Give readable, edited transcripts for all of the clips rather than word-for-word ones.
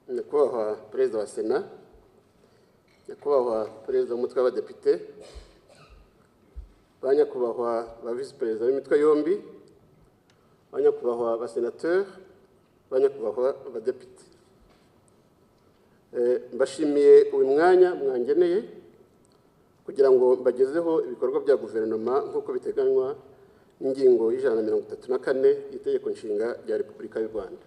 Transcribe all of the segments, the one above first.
Nyakubahwa Perezida wa Sena, Nyakubahwa Perezida w'Umutwe w'Abadepite, ba Nyakubahwa ba Visi Perezida b'imitwe yombi, ba Nyakubahwa abasenateri, ba Nyakubahwa abadepite. Mbashimiye uyu mwanya mwangeneye kugira ngo mbagezeho ibikorwa bya guverinoma nk'uko biteganywa n'ingingo y'134 y'Itegeko Nshinga rya Repubulika y'u Rwanda.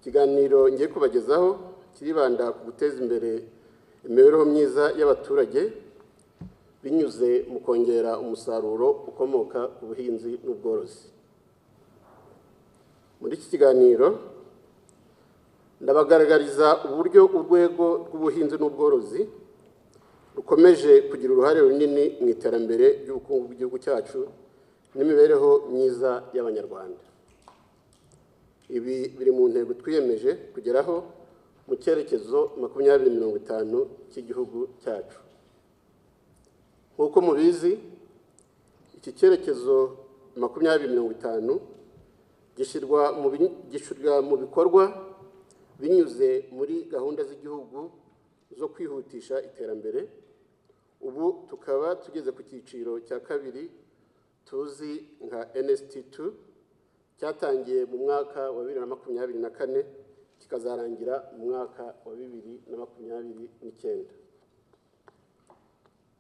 Ikiganiro ngiye kubagezaho kiribanda ku guteza imbere imibereho myiza y'abaturage binyuze mu kongera umusaruro ukomoka ku buhinzi n'ubworozi. Muri iki kiganiro ndabagaragariza uburyo urwego rw'ubuhinzi n'ubworozi rukomeje kugira uruhare runini mu iterambere ry'ubukungu bw'igihugu cyacu n'imibereho myiza y'Abanyarwanda. Ibi biri mu ntego twiyemeje kugeraho mu cyerekezo 2050 cy'igihugu cyacu. Nk'uko mubizi, iki cyerekezo 2050 gishyirwa mu bikorwa binyuze muri gahunda z'igihugu zo kwihutisha iterambere. Ubu tukaba tugeze ku cyiciro cya kabiri tuzi nka NST2 cyatangiye mu mwaka wa 2024 kikazarangira mu mwaka wa 2029.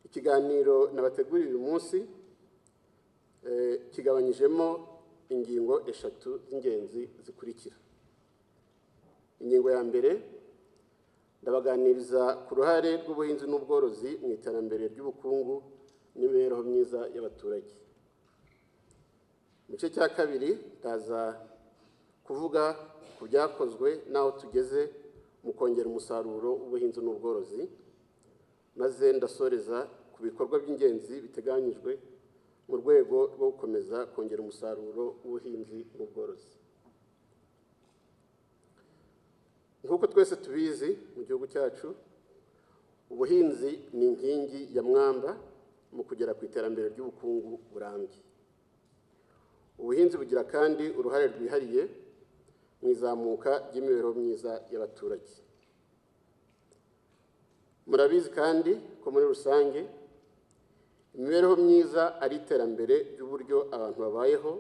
Ikiganiro nabateguriye uyu munsi kigabanyijemo ingingo eshatu z'ingenzi zikurikira. Ingingo ya mbere, ndabaganiriza ku ruhare rw'ubuhinzi n'ubworozi mu iterambere ry'ubukungu n'imibereho myiza y'abaturage. Mu gice cya kabiri ndaza kuvuga ku byakozwe n'aho tugeze mu kongera umusaruro w'ubuhinzi n'ubworozi, maze ndasoreza ku bikorwa by'ingenzi biteganyijwe mu rwego rwo gukomeza kongera umusaruro w'ubuhinzi n'ubworozi. Nk'uko twese tubizi, mu gihugu cyacu ubuhinzi ni inkingi ya mwamba mu kugera ku iterambere ry'ubukungu burambye. Ubuhinzi bugira kandi uruhare rwihariye mu izamuka ry'imibereho myiza y'abaturage. Murabizi kandi ko muri rusange imibereho myiza ari iterambere ry'uburyo abantu babayeho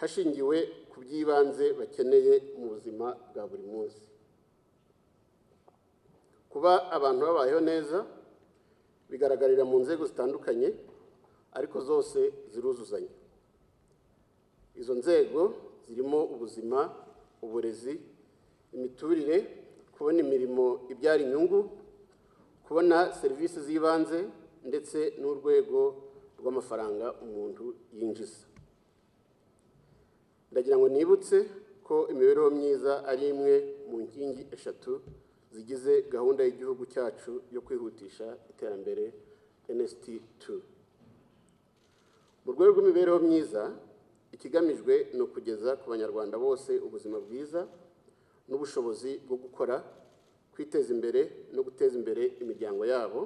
hashingiwe ku by'ibanze bakeneye mu buzima bwa buri munsi. Kuba abantu babayeho neza bigaragarira mu nzego zitandukanye, ariko zose ziruzuzanya. Izo nzego zirimo ubuzima, uburezi, imiturire, kubona imirimo ibyara inyungu, kubona serivisi z'ibanze ndetse n'urwego rw'amafaranga umuntu yinjiza. Ndagira ngo nibutse ko imibereho myiza ari imwe mu nkingi eshatu zigize gahunda y'igihugu cyacu yo kwihutisha iterambere NST2. Mu rwego rw'imibereho myiza, ikigamijwe ni ukugeza ku Banyarwanda bose ubuzima bwiza n'ubushobozi bwo gukora, kwiteza imbere no guteza imbere imiryango yabo,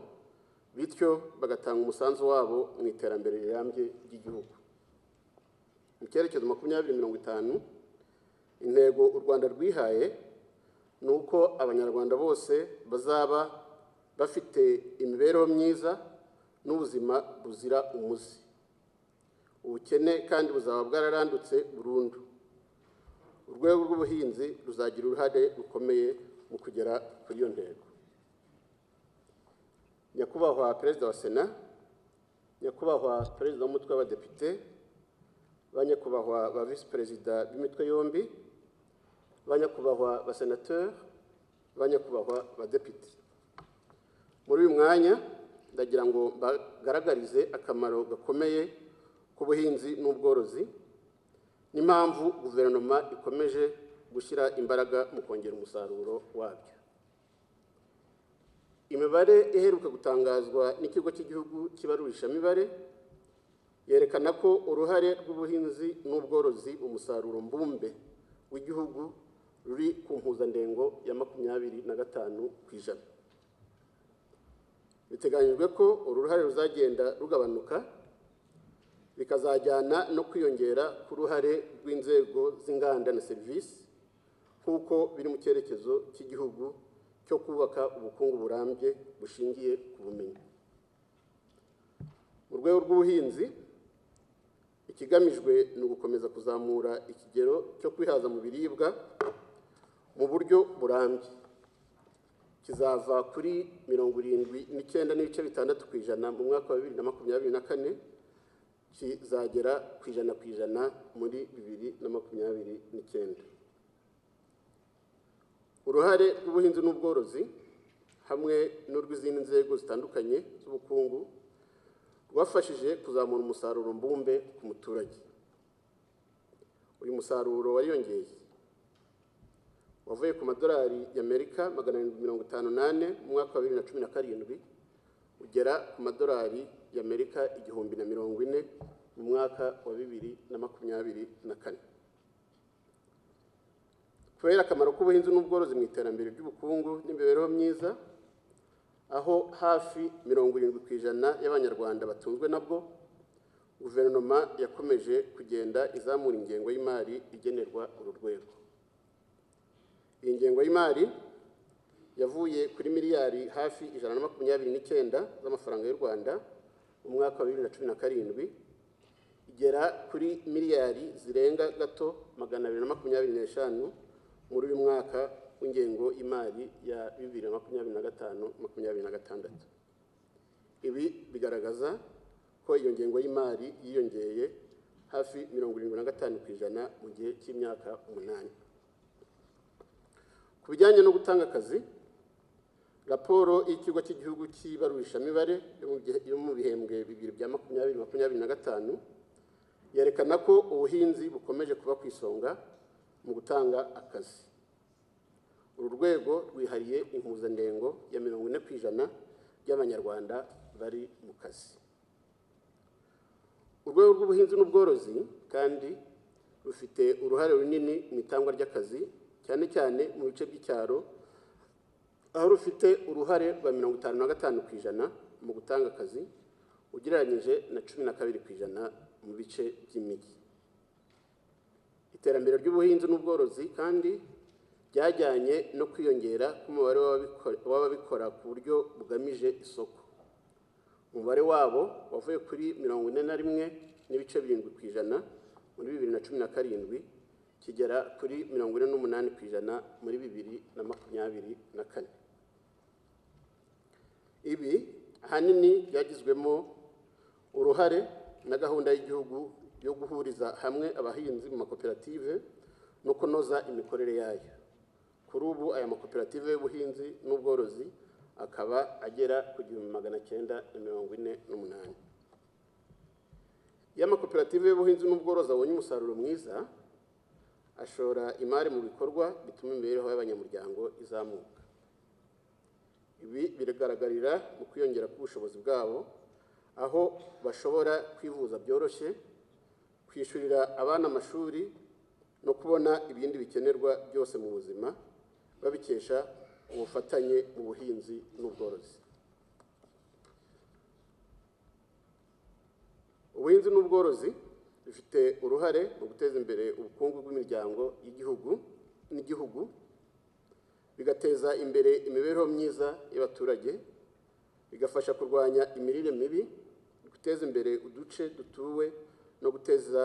bityo bagatanga umusanzu wabo mu iterambere rirambye ry'igihugu. Mu cyerekezo 2050, intego u Rwanda rwihaye ni uko Abanyarwanda bose bazaba bafite imibereho myiza n'ubuzima buzira umuze. Ubukene kandi buzaba bwararandutse burundu. Urwego rw'ubuhinzi ruzagira uruhare rukomeye mu kugera kuri iyo ntego. Nyakubahwa Perezida wa Sena, Nyakubahwa Perezida w'Umutwe w'Abadepite, ba Nyakubahwa ba Visi Perezida b'imitwe yombi, ba Nyakubahwa abasenateri, ba Nyakubahwa abadepite. Muri uyu mwanya ndagira ngo bagaragarize akamaro gakomeye k'ubuhinzi n'ubworozi n'impamvu guverinoma ikomeje gushyira imbaraga mu kongera umusaruro wabyo. Imibare iheruka gutangazwa n'ikigo cy'igihugu cy'ibarurishamibare yerekana ko uruhare rw'ubuhinzi n'ubworozi mu musaruro mbumbe w'igihugu ruri ku mpuzandengo ya 25%. Biteganyijwe ko uruhare ruzagenda rugabanuka bikazajyana no kwiyongera ku ruhare rw'inzego z'inganda na serivisi kuko biri mu cyerekezo cy'igihugu cyo kubaka ubukungu burambye bushingiye ku bumenyi. Mu rwego rw'ubuhinzi, ikigamijwe ni ugukomeza kuzamura ikigero cyo kwihaza mu biribwa mu buryo burambye, kizava kuri 79.6% mu mwaka wa 2024 kizagera ku 100% muri 2029. Uruhare rw'ubuhinzi n'ubworozi hamwe n'urw'izindi nzego zitandukanye z'ubukungu rwafashije kuzamura umusaruro mbumbe ku muturage. Uyu musaruro wariyongeye, wavuye ku madolari y'Amerika 758 mu mwaka wa 2017 ugera ku madolari y'Amerika 1040 mu mwaka wa 2024. Kubera akamaro k'ubuhinzi n'ubworozi mu iterambere ry'ubukungu n'imibereho myiza, aho hafi 70% y'Abanyarwanda batunzwe nabwo, guverinoma yakomeje kugenda izamura ingengo y'imari igenerwa uru rwego. Iyi ngengo y'imari yavuye kuri miliyari hafi 129 z'amafaranga y'u Rwanda mu mwaka wa 2017 igera kuri miliyari zirenga gato 225 muri uyu mwaka w'ingengo y'imari ya 2025-2026. Ibi bigaragaza ko iyo ngengo y'imari yiyongeye hafi 75% mu gihe cy'imyaka 8. Ku bijyanye no gutanga akazi, raporo y'ikigo cy'igihugu cy'ibarurishamibare yo mu bihembwe bibiri bya 2025 yerekana ko ubuhinzi bukomeje kuba ku isonga mu gutanga akazi. Uru rwego rwihariye impuzandengo ya 40% y'Abanyarwanda bari mu kazi. Urwego rw'ubuhinzi n'ubworozi kandi rufite uruhare runini mu itangwa ry'akazi, cyane cyane mu bice by'icyaro, aho rufite uruhare rwa 55% mu gutanga akazi ugereranyije na 12% mu bice by'imijyi. Iterambere ry'ubuhinzi n'ubworozi kandi ryajyanye no kwiyongera k'umubare w'ababikora ku buryo bugamije isoko. Umubare wabo wavuye kuri 41.7% muri 2017 kigera kuri 48% muri 2024. Ibi ahanini byagizwemo uruhare na gahunda y'igihugu yo guhuriza hamwe abahinzi mu makoperative no kunoza imikorere yayo. Kuri ubu aya makoperative y'ubuhinzi n'ubworozi akaba agera ku 948. Iyo amakoperative y'ubuhinzi n'ubworozi abonye umusaruro mwiza, ashora imari mu bikorwa bituma imibereho y'abanyamuryango izamuka. Ibi biragaragarira mu kwiyongera k'ubushobozi bwabo, aho bashobora kwivuza byoroshye, kwishyurira abana amashuri no kubona ibindi bikenerwa byose mu buzima, babikesha ubufatanye mu buhinzi n'ubworozi. Ubuhinzi n'ubworozi bifite uruhare mu guteza imbere ubukungu bw'imiryango n'igihugu, bigateza imbere imibereho myiza y'abaturage, bigafasha kurwanya imirire mibi, guteza imbere uduce dutuwe no guteza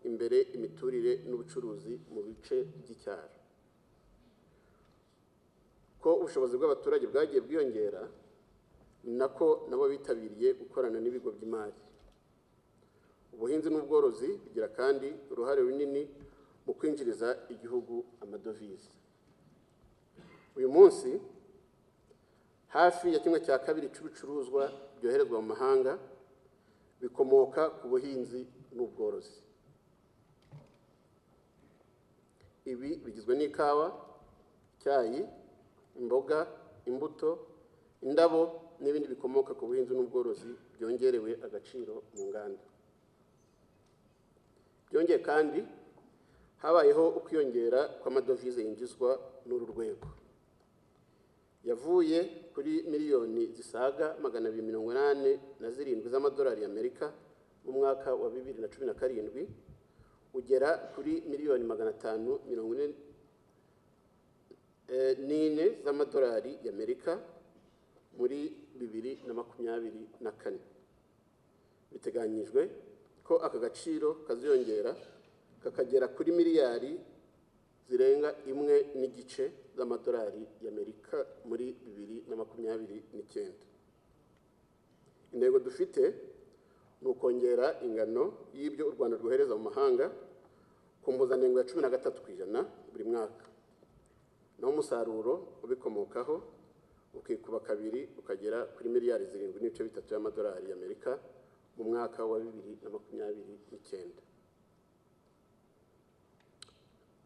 imbere imiturire n'ubucuruzi mu bice by'icyaro. Ko ubushobozi bw'abaturage bwagiye bwiyongera, nako nabo bitabiriye gukorana n'ibigo by'imari. Ubuhinzi n'ubworozi bigira kandi uruhare runini mu kwinjiriza igihugu amadovize. Uyu munsi hafi ya 1/2 cy'ibicuruzwa byoherezwa mu mahanga bikomoka ku buhinzi n'ubworozi. Ibi bigizwe n'ikawa, icyayi, imboga, imbuto, indabo n'ibindi bikomoka ku buhinzi n'ubworozi byongerewe agaciro mu nganda. Byongeye kandi habayeho ukwiyongera kw'amadovize yinjizwa n'uru rwego. Yavuye kuri miliyoni zisaga 287 z'amadolari y'Amerika mu mwaka wa 2017 ugera kuri miliyoni 540 n'ine z'amadolari y'Amerika muri 2024. Biteganyijwe ko aka gaciro kaziyongera kakagera kuri miliyari zirenga 1.5 z'amadolari y'Amerika muri 2029. Intego dufite ni ukongera ingano y'ibyo u Rwanda rwohereza mu mahanga ku mpuzandengo ya 13% buri mwaka, naho umusaruro ubikomokaho ukikuba kabiri ukagera kuri miliyari 7.3 y'amadolari y'Amerika mu mwaka wa 2029.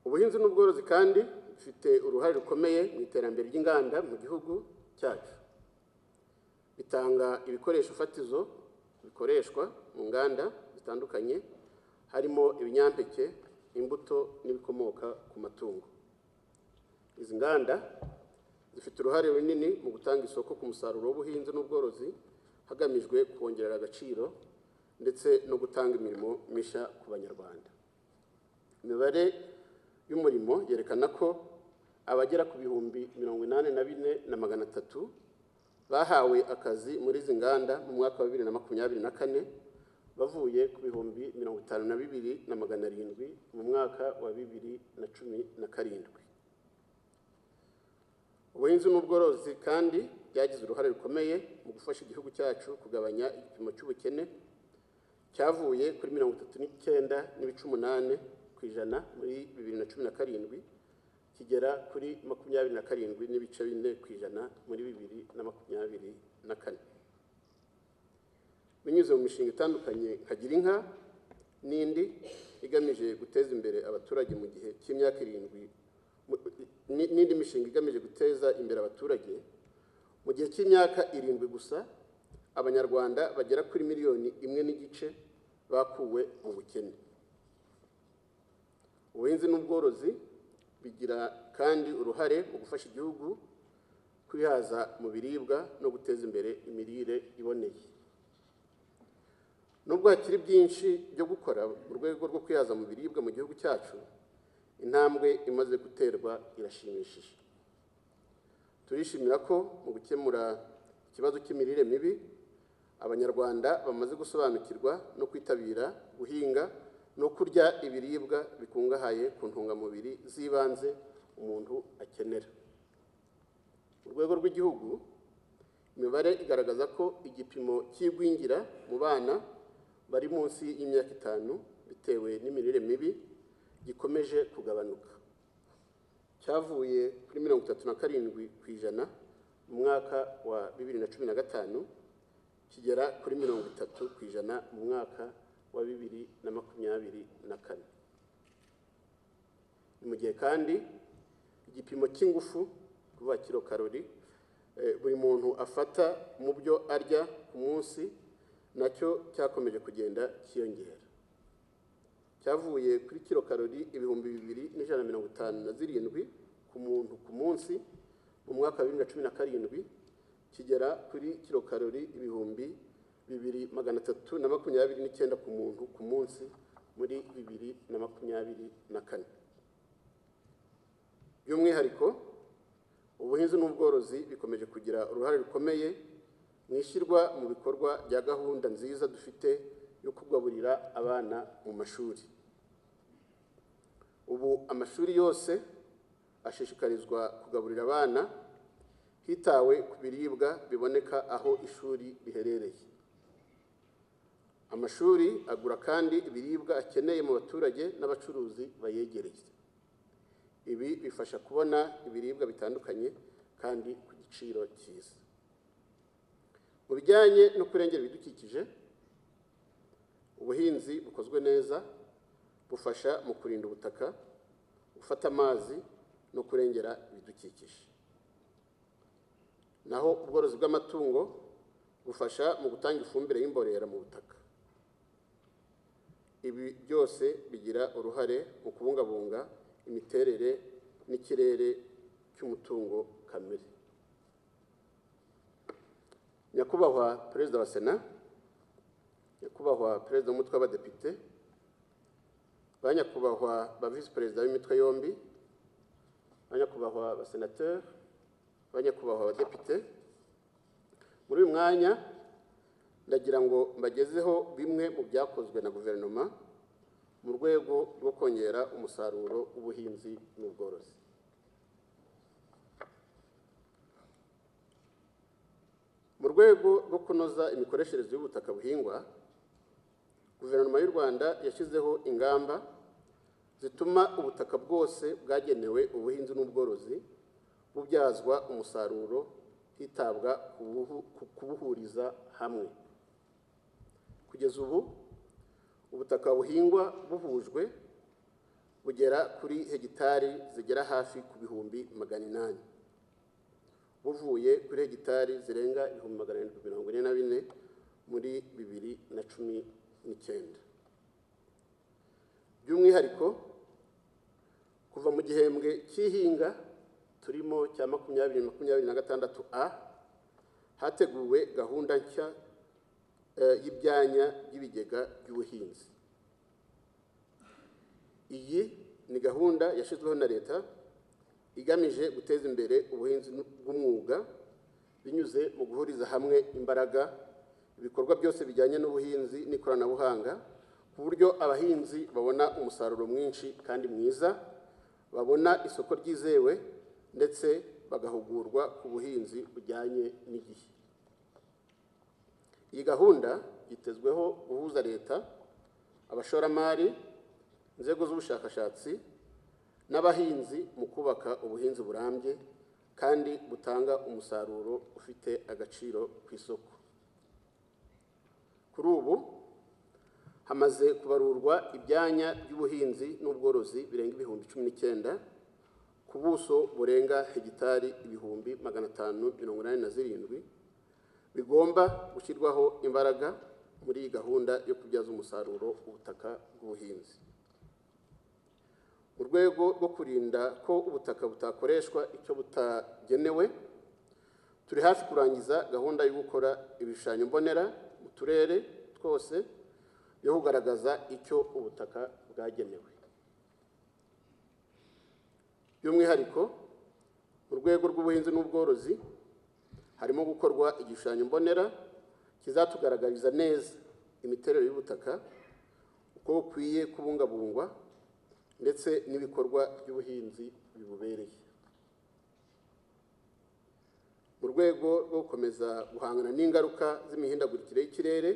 Ubuhinzi n'ubworozi kandi bifite uruhare rukomeye mu iterambere ry'inganda mu gihugu cyacu. Bitanga ibikoresho fatizo bikoreshwa mu nganda zitandukanye, harimo ibinyampeke, imbuto n'ibikomoka ku matungo. Izi nganda zifite uruhare runini mu gutanga isoko ku musaruro w'ubuhinzi n'ubworozi hagamijwe kongerera agaciro ndetse no gutanga imirimo mishya ku Banyarwanda. Imibare y'umurimo yerekana ko abagera ku 84,300 bahawe akazi muri izi nganda mu mwaka wa 2024 bavuye ku 52,700 mu mwaka wa 2017. Ubuhinzi n'ubworozi kandi byagize uruhare rukomeye mu gufasha igihugu cyacu kugabanya igipimo cy'ubukene cyavuye kuri 39.8% muri 2017 kigera kuri 27.4% muri 2024. Binyuze mu mishinga itandukanye nka Girinka n'indi igamije guteza imbere abaturage mu gihe cy'imyaka 7, n'indi mishinga igamije guteza imbere abaturage mu gihe cy'imyaka 7 gusa, Abanyarwanda bagera kuri 1,5 bakuwe mu bukene. Ubuhinzi n'ubworozi bigira kandi uruhare mu gufasha igihugu kwihaza mu biribwa no guteza imbere imirire iboneye. Nubwo hakiri byinshi byo gukora mu rwego rwo kwihaza mu biribwa mu gihugu cyacu, intambwe imaze guterwa irashimishije. Turishimira ko mu gukemura ikibazo cy'imirire mibi, Abanyarwanda bamaze gusobanukirwa no kwitabira guhinga no kurya ibiribwa bikungahaye ku ntungamubiri z'ibanze umuntu akenera. Mu rwego rw'igihugu, imibare igaragaza ko igipimo cy'igwingira mu bana bari munsi y'imyaka 5 bitewe n'imirire mibi gikomeje kugabanuka. Cyavuye kuri 37% mu mwaka wa 2015 kigera kuri 30% mu mwaka wa 2024. Mu gihe kandi igipimo cy'ingufu kuva kilokalori buri muntu afata mu byo arya ku munsi nacyo cyakomeje kugenda kiyongera. Cyavuye kuri kilokalori 2,157 ku muntu ku munsi mu mwaka wa 2017 kigera kuri kilokalori 2,329 ku muntu ku munsi muri 2024. By'umwihariko, ubuhinzi n'ubworozi bikomeje kugira uruhare rukomeye mu ishyirwa mu bikorwa rya gahunda nziza dufite yo kugaburira abana mu mashuri. Ubu amashuri yose ashishikarizwa kugaburira abana hitawe ku biribwa biboneka aho ishuri riherereye. Amashuri agura kandi ibiribwa akeneye mu baturage n'abacuruzi bayegereye. Ibi bifasha kubona ibiribwa bitandukanye kandi ku giciro cyiza. Mu bijyanye no kurengera ibidukikije, ubuhinzi bukozwe neza bufasha mu kurinda ubutaka, gufata amazi no kurengera ibidukikije. Naho ubworozi bw'amatungo bufasha mu gutanga ifumbire y'imborera mu butaka. Ibi byose bigira uruhare mu kubungabunga imiterere n'ikirere cy'umutungo kamere. Nyakubahwa Perezida wa Sena, Nyakubahwa Perezida w'Umutwe w'Abadepite, ba Nyakubahwa ba Visi Perezida b'imitwe yombi, abanyakubahwa abasenateri, abanyakubahwa abadepite, muri uyu mwanya ndagira ngo mbagezeho bimwe mu byakozwe na guverinoma mu rwego rwo kongera umusaruro w'ubuhinzi n'ubworozi. Mu rwego rwo kunoza imikoreshereze y'ubutaka buhingwa, guverinoma y'u Rwanda yashyizeho ingamba zituma ubutaka bwose bwagenewe ubuhinzi n'ubworozi bubyazwa umusaruro hitabwa kubuhuriza hamwe. Kugeza ubu ubutaka buhingwa buhujwe bugera kuri hegitari zigera hafi ku bihumbi 800, buvuye kuri hegitari zirenga 744 muri 2019. By'umwihariko kuva mu gihembwe cy'ihinga turimo cya 2026A hateguwe gahunda nshya y'ibyanya by'ibigega by'ubuhinzi. Iyi ni gahunda yashyizweho na leta igamije guteza imbere ubuhinzi bw'umwuga binyuze mu guhuriza hamwe imbaraga ibikorwa byose bijyanye n'ubuhinzi n'ikoranabuhanga, ku buryo abahinzi babona umusaruro mwinshi kandi mwiza, babona isoko ryizewe ndetse bagahugurwa ku buhinzi bujyanye n'igihe. Iyi gahunda yitezweho guhuza leta, abashoramari, inzego z'ubushakashatsi n'abahinzi mu kubaka ubuhinzi burambye kandi butanga umusaruro ufite agaciro ku isoko. Kuri ubu hamaze kubarurwa ibyanya by'ubuhinzi n'ubworozi birenga 19,000 ku buso burenga hegitari 587 bigomba gushyirwaho imbaraga muri iyi gahunda yo kubyaza umusaruro ubutaka bw'ubuhinzi. Mu rwego rwo kurinda ko ubutaka butakoreshwa icyo butagenewe, turi hafi kurangiza gahunda yo gukora ibishushanyo mbonera mu turere twose yo kugaragaza icyo ubutaka bwagenewe. By'umwihariko mu rwego rw'ubuhinzi n'ubworozi harimo gukorwa igishushanyo mbonera kizatugaragariza neza imiterere y'ubutaka, uko bukwiye kubungabungwa ndetse n'ibikorwa by'ubuhinzi bibubereye. Mu rwego rwo gukomeza guhangana n'ingaruka z'imihindagurikire y'ikirere,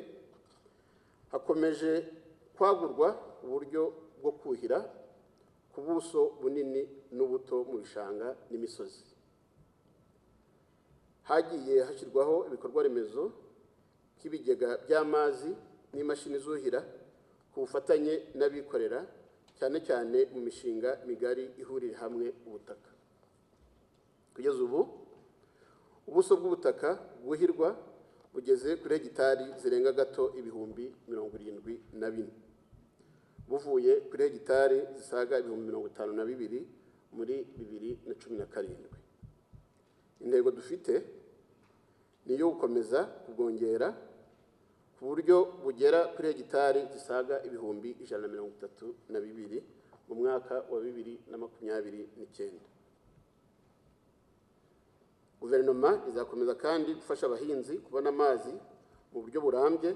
hakomeje kwagurwa uburyo bwo kuhira ku buso bunini n'ubuto mu bishanga n'imisozi. Hagiye hashyirwaho ibikorwa remezo by'ibigega by'amazi n'imashini zuhira ku bufatanye n'abikorera, cyane cyane mu mishinga migari ihurira hamwe ubutaka. Kugeza ubu ubuso bw'ubutaka bwuhirwa bugeze kuri hegitari zirenga gato 74,000, buvuye kuri hegitari zisaga 52,000 muri 2017. Intego dufite ni iyo gukomeza kubwongera ku buryo bugera kuri hegitari zisaga 132,000 mu mwaka wa 2029. Guverinoma izakomeza kandi gufasha abahinzi kubona amazi mu buryo burambye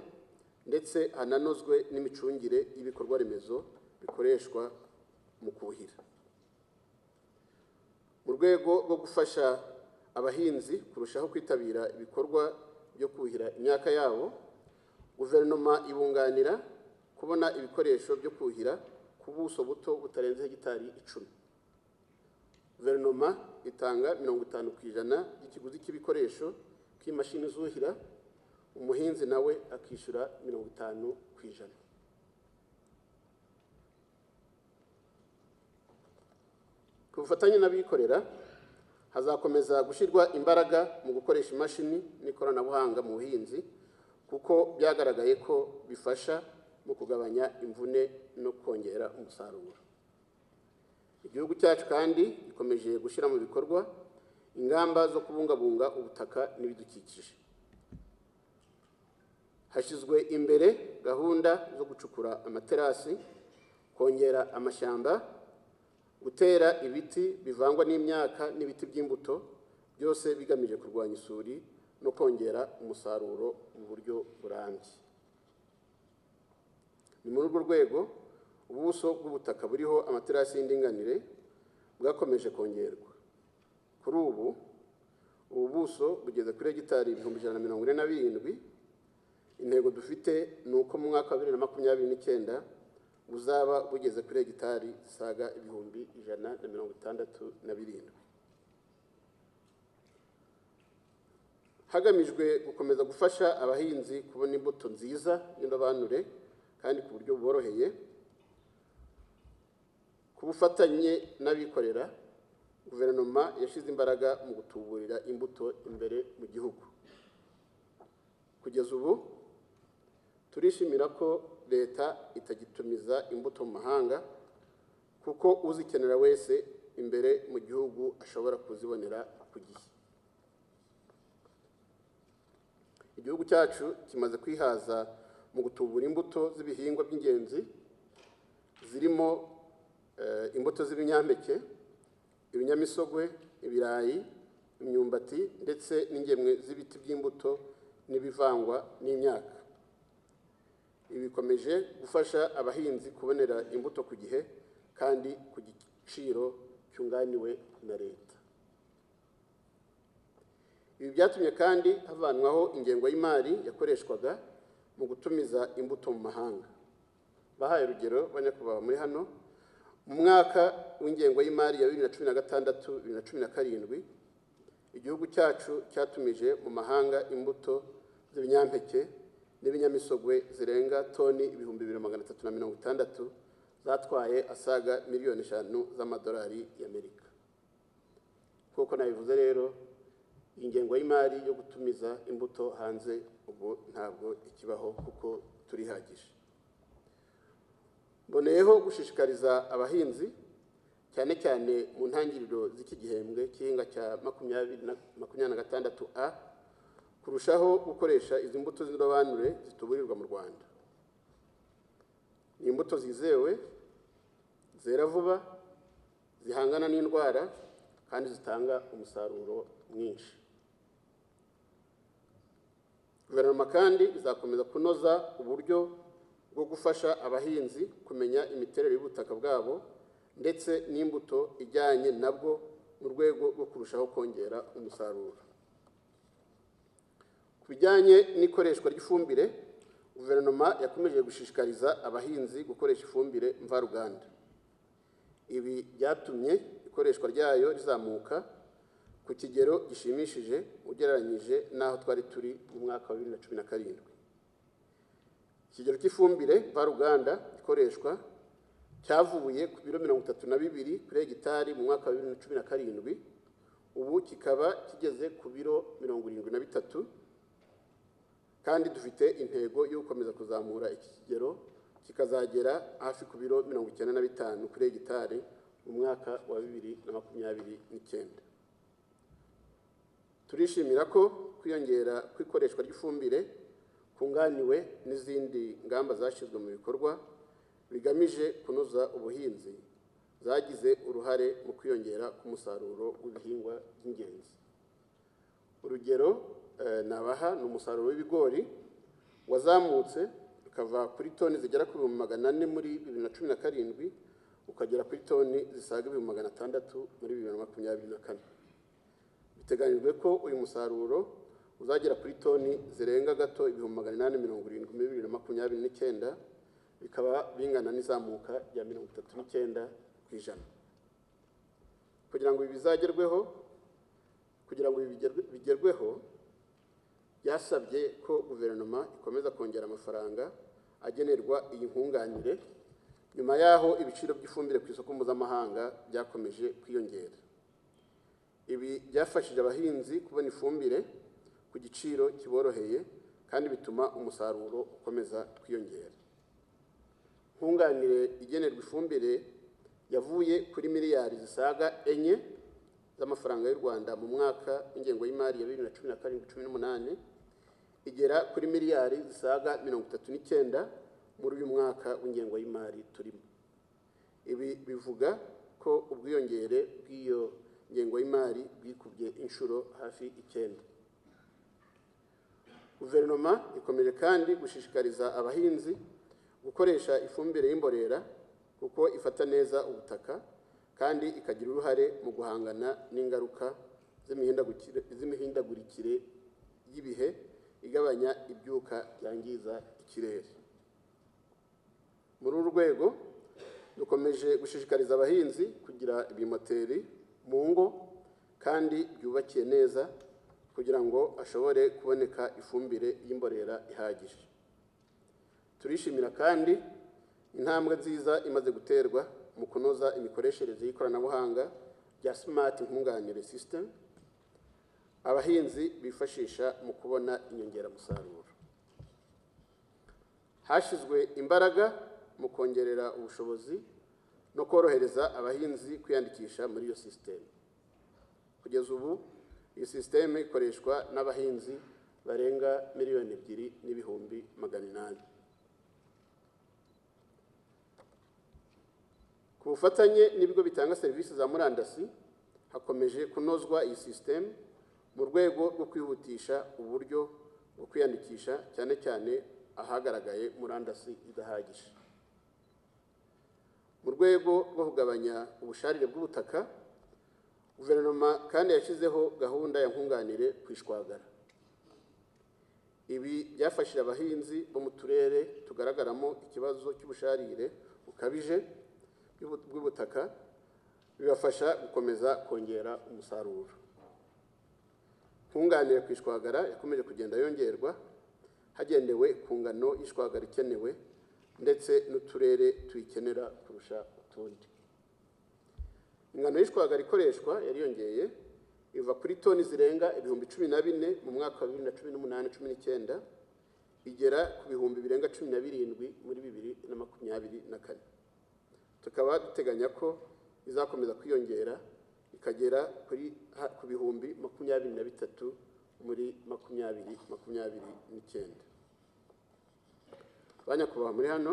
ndetse hananozwe n'imicungire y'ibikorwa remezo bikoreshwa mu kuhira. Mu rwego rwo gufasha abahinzi kurushaho kwitabira ibikorwa byo kuhira imyaka yabo, guverinoma ibunganira kubona ibikoresho byo kuhira ku buso buto butarenze hegitari 10. Guverinoma itanga 50% y'ikiguzi cy'ibikoresho k'imashini zuhira, umuhinzi nawe akishyura 50%. Ku bufatanye n'abikorera hazakomeza gushyirwa imbaraga mu gukoresha imashini n'ikoranabuhanga mu buhinzi, kuko byagaragaye ko bifasha mu kugabanya imvune no kongera umusaruro. Igihugu cyacu kandi gikomeje gushyira mu bikorwa ingamba zo kubungabunga ubutaka n'ibidukikije. Hashyizwe imbere gahunda zo gucukura amaterasi, kongera amashyamba, gutera ibiti bivangwa n'imyaka n'ibiti by'imbuto, byose bigamije kurwanya isuri no kongera umusaruro mu buryo burambye. Ni muri urwo rwego ubuso bw'ubutaka buriho amaterasi y'indinganire bwakomeje kongerwa. Kuri ubu buso bugeze kuri hegitari 147. Intego dufite ni uko mu mwaka wa 2029 buzaba bugeze kuri hegitari zisaga 167. Hagamijwe gukomeza gufasha abahinzi kubona imbuto nziza y'indobanure kandi ku buryo buboroheye, ku bufatanye n'abikorera, guverinoma yashyize imbaraga mu gutuburira imbuto imbere mu gihugu. Kugeza ubu turishimira ko leta itagitumiza imbuto mu mahanga, kuko uzikenera wese imbere mu gihugu ashobora kuzibonera ku gihe. Igihugu cyacu kimaze kwihaza mu gutubura imbuto z'ibihingwa by'ingenzi zirimo imbuto z'ibinyampeke, ibinyamisogwe, ibirayi, imyumbati ndetse n'ingemwe z'ibiti by'imbuto n'ibivangwa n'imyaka. Ibi bikomeje gufasha abahinzi kubonera imbuto ku gihe kandi ku giciro cyunganiwe na leta. Ibi byatumye kandi havanwaho ingengo y'imari yakoreshwaga mu gutumiza imbuto mu mahanga. Bahaye urugero banyakubahwa muri hano, mu mwaka w'ingengo y'imari ya 2016-2017 igihugu cyacu cyatumije mu mahanga imbuto z'ibinyampeke n'ibinyamisogwe zirenga toni 2360 zatwaye asaga miliyoni 5 z'amadolari y'Amerika. Kuko nabivuze rero, ingengo y'imari yo gutumiza imbuto hanze ubu ntabwo ikibaho kuko turihagije. Mboneyeho gushishikariza abahinzi cyane cyane mu ntangiriro z'iki gihembwe cy'inga cya 2026A kurushaho gukoresha izi mbuto z'indobanure zituburirwa mu Rwanda. Ni imbuto zizewe, zera vuba, zihangana n'indwara kandi zitanga umusaruro mwinshi. Guverinoma kandi izakomeza kunoza uburyo bwo gufasha abahinzi kumenya imiterere y'ubutaka bwabo ndetse n'imbuto ijyanye nabwo mu rwego rwo kurushaho kongera umusaruro. Ku bijyanye n'ikoreshwa ry'ifumbire, guverinoma yakomeje gushishikariza abahinzi gukoresha ifumbire mvaruganda. Ibi byatumye ikoreshwa ryayo rizamuka ku kigero gishimishije ugereranyije n'aho twari turi mu mwaka wa 2017. Ikigero cy'ifumbire mvaruganda ikoreshwa cyavuye ku biro 32 kuri hegitari mu mwaka wa 2017, ubu kikaba kigeze ku biro 73, kandi dufite intego yo gukomeza kuzamura iki kigero kikazagera hafi ku biro 95 kuri hegitari mu mwaka wa 2029. Turishimira ko kwiyongera kw'ikoreshwa ry'ifumbire kunganiwe n'izindi ngamba zashyizwe mu bikorwa bigamije kunoza ubuhinzi zagize uruhare mu kwiyongera k'umusaruro w'ibihingwa by'ingenzi. Urugero nabaha ni umusaruro w'ibigori wazamutse ukava kuri toni zigera ku 400 muri 2017 ukagera kuri toni zisaga 600 muri 2024. Biteganyijwe ko uyu musaruro uzagera kuri toni zirenga gato 870 muri 2029, bikaba bingana n'izamuka rya 39%. Kugira ngo ibi bigerweho byasabye ko guverinoma ikomeza kongera amafaranga agenerwa iyi nkunganire nyuma yaho ibiciro by'ifumbire ku isoko mpuzamahanga byakomeje kwiyongera. Ibi byafashije abahinzi kubona ifumbire ku giciro kiboroheye kandi bituma umusaruro ukomeza kwiyongera. Nkunganire igenerwa ifumbire yavuye kuri miliyari zisaga 4 z'amafaranga y'u Rwanda mu mwaka w'ingengo y'imari ya 2017-2018 igera kuri miliyari zisaga 39 muri uyu mwaka w'ingengo y'imari turimo. Ibi bivuga ko ubwiyongere bw'iyo ngengo y'imari bwikubye inshuro hafi 9. Guverinoma ikomeje kandi gushishikariza abahinzi gukoresha ifumbire y'imborera kuko ifata neza ubutaka kandi ikagira uruhare mu guhangana n'ingaruka z'imihindagurikire y'ibihe igabanya ibyuka byangiza ikirere. Muri uru rwego dukomeje gushishikariza abahinzi kugira ibimoteri mu ngo kandi byubakiye neza kugira ngo ashobore kuboneka ifumbire y'imborera ihagije. Turishimira kandi intambwe nziza imaze guterwa mu kunoza imikoreshereze y'ikoranabuhanga rya smart nkunganire system abahinzi bifashisha mu kubona inyongeramusaruro. Hashizwe imbaraga mu kongerera ubushobozi no korohereza abahinzi kwiyandikisha muri iyo system. Kugeza ubu iyi system ikoreshwa n'abahinzi barenga 2,800,000. Ku bufatanye n'ibigo bitanga serivisi za murandasi hakomeje kunozwa iyi system mu rwego rwo kwihutisha uburyo bwo kwiyandikisha cyane cyane ahagaragaye murandasi idahagije. Mu rwego rwo kugabanya ubusharire bw'ubutaka, guverinoma kandi yashyizeho gahunda ya nkunganire kwishwagara. Ibi byafashije abahinzi bo mu turere tugaragaramo ikibazo cy'ubusharire bukabije bw'ubutaka, bibafasha gukomeza kongera umusaruro. Nkunganire kwishwagara yakomeje kugenda yongerwa hagendewe ku ngano y'ishwagara ikenewe ndetse n'uturere tuyikenera kurusha utundi. Ingano y'ishwagara ikoreshwa yariyongeye iva kuri toni zirenga 14,000 mu mwaka wa 2018-19 igera ku bihumbi birenga 17 muri 2024. Tukaba duteganya ko izakomeza kwiyongera ikagera ku bihumbi 23 muri 2029. Banyakubahwa muri hano,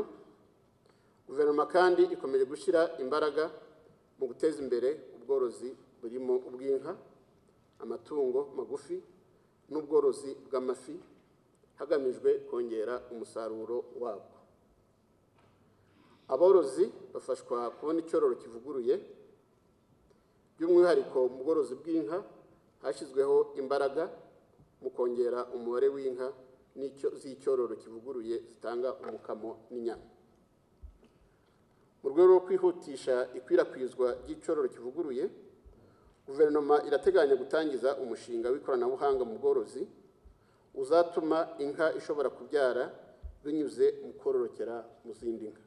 guverinoma kandi ikomeje gushyira imbaraga mu guteza imbere ubworozi burimo ubw'inka, amatungo magufi n'ubworozi bw'amafi hagamijwe kongera umusaruro wabwo. Aborozi bafashwa kubona icyororo kivuguruye, by'umwihariko mu bworozi bw'inka hashyizweho imbaraga mu kongera umubare w'inka z'icyororo kivuguruye zitanga umukamo n'inyama. Mu rwego rwo kwihutisha ikwirakwizwa ry'icyororo kivuguruye, guverinoma irateganya gutangiza umushinga w'ikoranabuhanga mu bworozi uzatuma inka ishobora kubyara binyuze mu kororokera mu zindi nka.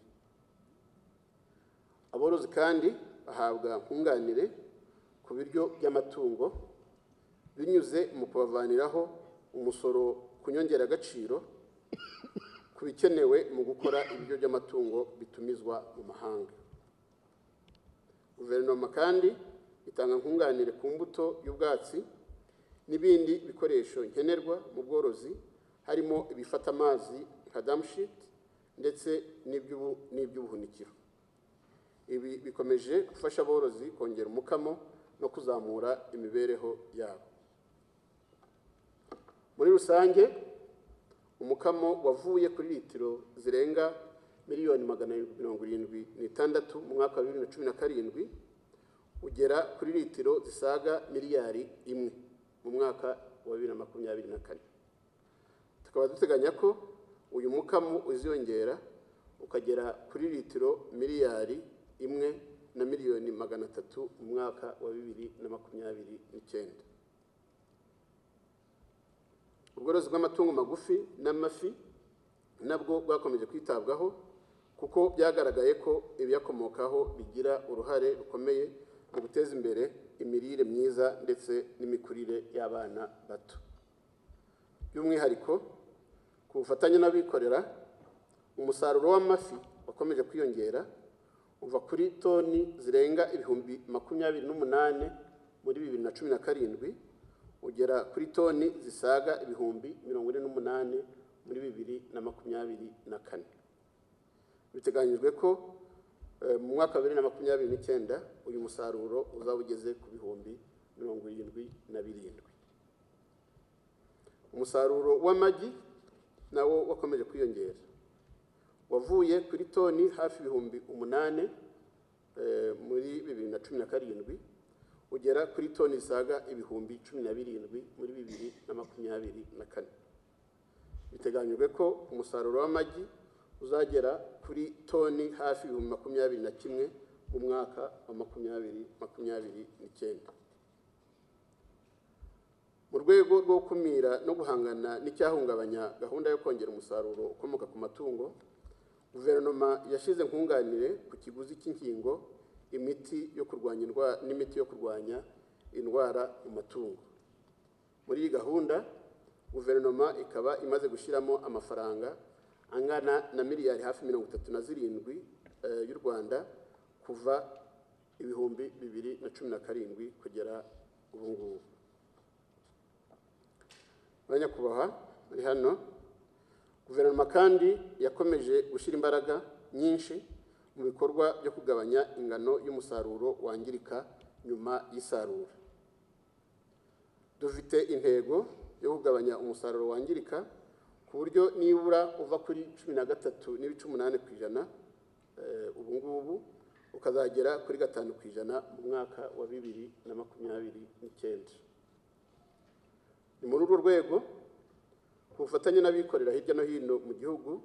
Aborozi kandi bahabwa nkunganire ku biryo by'amatungo binyuze mu kubavaniraho umusoro ku nyongeragaciro ku bikenewe mu gukora ibiryo by'amatungo bitumizwa mu mahanga. Guverinoma kandi itanga nkunganire ku mbuto y'ubwatsi n'ibindi bikoresho nkenerwa mu bworozi harimo ibifata amazi nka damshit ndetse n'iby'ubuhunikiro. Ibi bikomeje gufasha aborozi kongera umukamo no kuzamura imibereho yabo. Muri rusange, umukamo wavuye kuri litiro zirenga 1,776,000 mu mwaka wa 2017 ugera kuri litiro zisaga 1,000,000,000 mu mwaka wa 2024. Tukaba duteganya ko uyu mukamo uziyongera ukagera kuri litiro 1,000,000,000 mu mwaka wa 2029. Ubworozi bw'amatungo magufi n'amafi nabwo bwakomeje kwitabwaho kuko byagaragaye ko ibiyakomokaho bigira uruhare rukomeye mu guteza imbere imirire myiza ndetse n'imikurire y'abana bato. By'umwihariko ku bufatanye n'abikorera, umusaruro w'amafi wakomeje kwiyongera uva kuri toni zirenga ibihumbi 28 muri 2017 ugera kuri toni zisaga ibihumbi 48 muri 2024. Biteganyijwe ko mu mwaka wa 2027 uyu musaruro uzaba ugeze ku bihumbi 77. Umusaruro w'amagi nawo wakomeje kwiyongera, wavuye kuri toni hafi ibihumbi 8 muri 2017 ugera kuri toni zisaga ibihumbi 17 muri 2024. Biteganyijwe ko umusaruro w'amagi uzagera kuri toni hafi ibihumbi 21 mu mwaka wa 2029. Mu rwego rwo gukumira no guhangana n'icyahungabanya gahunda yo kongera umusaruro ukomoka ku matungo, guverinoma yashyize nkunganire ku kiguzi cy'inkingo, imiti yo kurwanya n'imiti yo kurwanya indwara mu matungo. Muri iyi gahunda guverinoma ikaba imaze gushyiramo amafaranga angana na miliyari hafi 37 y'u Rwanda kuva ibihumbi 2017 kugera ubu ngubu. Abanyakubahwa bari hano, guverinoma kandi yakomeje gushyira imbaraga nyinshi mu bikorwa byo kugabanya ingano y'umusaruro wangirika nyuma y'isarura. Dufite intego yo kugabanya umusaruro wangirika ku buryo nibura uva kuri 13.8% ubu ngubu ukazagera kuri 5% mu mwaka wa 2029. Ni muri urwo rwego ku bufatanye n'abikorera hirya no hino mu gihugu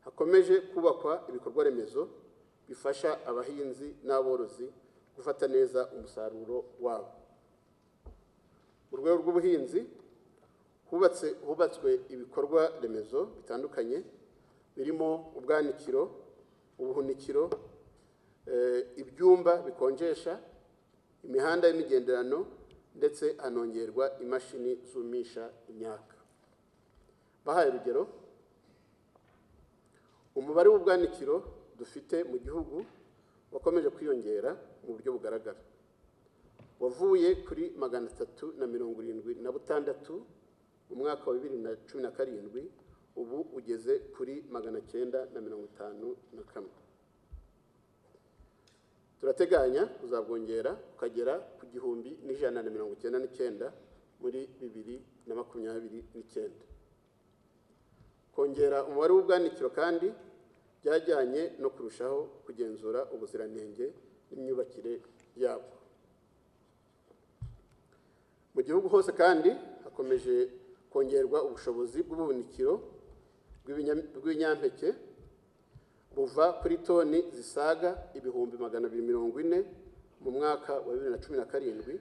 hakomeje kubakwa ibikorwa remezo bifasha abahinzi n'aborozi gufata neza umusaruro wabo. Mu rwego rw'ubuhinzi hubatswe ibikorwa remezo bitandukanye birimo ubwanikiro, ubuhunikiro, ibyumba bikonjesha, imihanda y'imigenderano ndetse hanongerwa imashini zumisha imyaka. Bahaye urugero, umubare w'ubwanikiro dufite mu gihugu wakomeje kwiyongera mu buryo bugaragara, wavuye kuri 376 mu mwaka wa 2017 ubu ugeze kuri 951. Turateganya kuzabwongera ukagera ku 1199 muri 2029. Kongera umubare w'ubwanikiro kandi byajyanye no kurushaho kugenzura ubuziranenge n'imyubakire yabo. Mu gihugu hose kandi hakomeje kongerwa ubushobozi bw'ubuhunikiro bw'ibinyampeke buva kuri toni zisaga ibihumbi 240 mu mwaka wa 2017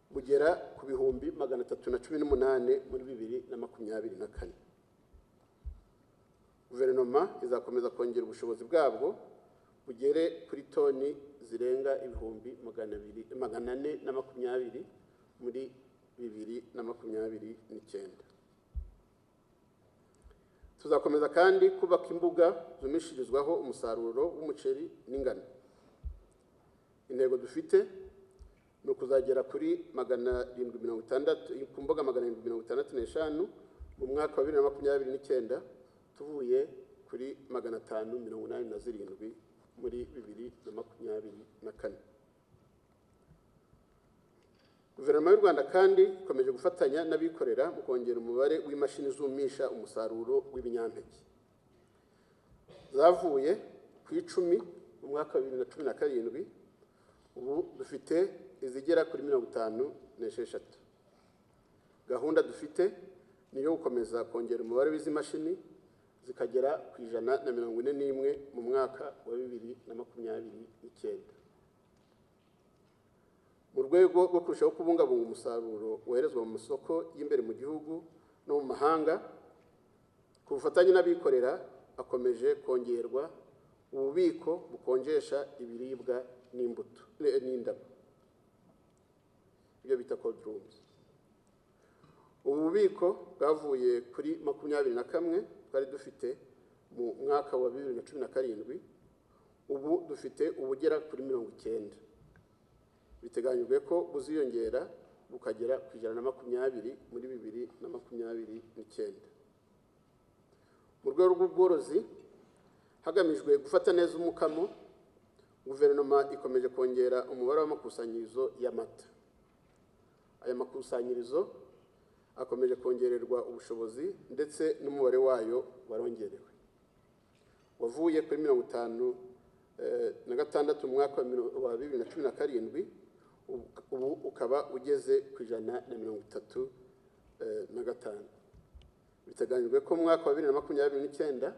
bugera ku bihumbi 318 muri 2024. Guverinoma izakomeza kongera ubushobozi bwabwo bugere kuri toni zirenga ibihumbi 420 muri 2029. Tuzakomeza kandi kubaka imbuga zumishirizwaho umusaruro w'umuceri n'ingano. Intego dufite ni ukuzagera kuri 760 ku mbuga 765 mu mwaka wa 2029 tuvuye kuri 587 muri 2024. Guverinoma y'u Rwanda kandi ikomeje gufatanya n'abikorera mu kongera umubare w'imashini zumisha umusaruro w'ibinyampeke. Zavuye ku 10 mu mwaka wa 2017 ubu dufite izigera kuri 56. Gahunda dufite ni yo gukomeza kongera umubare w'izi mashini zikagera ku 141 mu mwaka wa 2029. Mu rwego rwo kurushaho kubungabunga umusaruro woherezwa mu masoko y'imbere mu gihugu no mu mahanga, ku bufatanye n'abikorera hakomeje kongerwa ububiko bukonjesha ibiribwa n'imbuto n'indabo, ibyo bita cold rooms. Ubu bubiko bwavuye kuri 21 twari dufite mu mwaka wa 2017 ubu dufite ubugera kuri 90. Biteganyijwe ko buziyongera bukagera ku 120 muri 2029. Mu rwego rw'ubworozi hagamijwe gufata neza umukamo Guverinoma ikomeje kongera umubare w'amakusanyirizo y'amata. Aya makusanyirizo akomeje kongererwa ubushobozi ndetse n'umubare wayo warongerewe, wavuye kuri 56 mu mwaka wa 2017, ubu ukaba ugeze ku 135. Biteganyijwe ko mu mwaka wa 2029